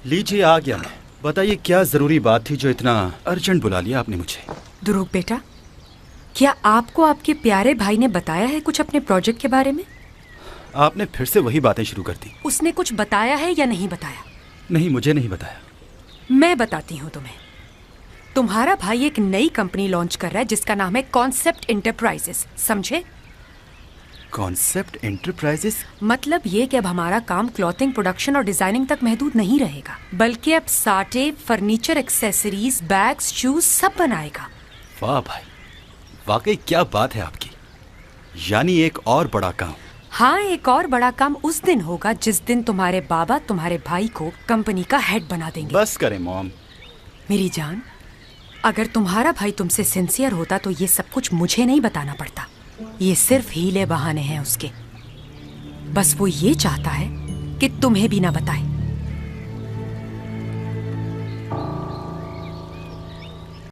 लीजिए, आ गया मैं। बताइए क्या जरूरी बात थी जो इतना अर्जेंट बुला लिया आपने मुझे? ध्रुव बेटा, क्या आपको आपके प्यारे भाई ने बताया है कुछ अपने प्रोजेक्ट के बारे में? आपने फिर से वही बातें शुरू कर दी। उसने कुछ बताया है या नहीं बताया? नहीं, मुझे नहीं बताया। मैं बताती हूँ तुम्हें। तुम्हारा भाई एक नई कंपनी लॉन्च कर रहा है जिसका नाम है कॉन्सेप्ट इंटरप्राइजेस, समझे? Concept enterprises? मतलब ये कि अब हमारा काम क्लॉथिंग प्रोडक्शन और डिजाइनिंग तक महदूद नहीं रहेगा, बल्कि अब साटे, फर्नीचर, एक्सेसरीज, बैग्स, शूज सब बनाएगा। वाह भाई, वाकई क्या बात है आपकी। यानी एक और बड़ा काम। हाँ, एक और बड़ा काम उस दिन होगा जिस दिन तुम्हारे बाबा तुम्हारे भाई को कंपनी का हेड बना देंगे। बस करें मॉम। मेरी जान, अगर तुम्हारा भाई तुमसे सिंसियर होता तो ये सब कुछ मुझे नहीं बताना पड़ता। ये सिर्फ हीले बहाने हैं उसके। बस वो ये चाहता है कि तुम्हें भी ना बताए।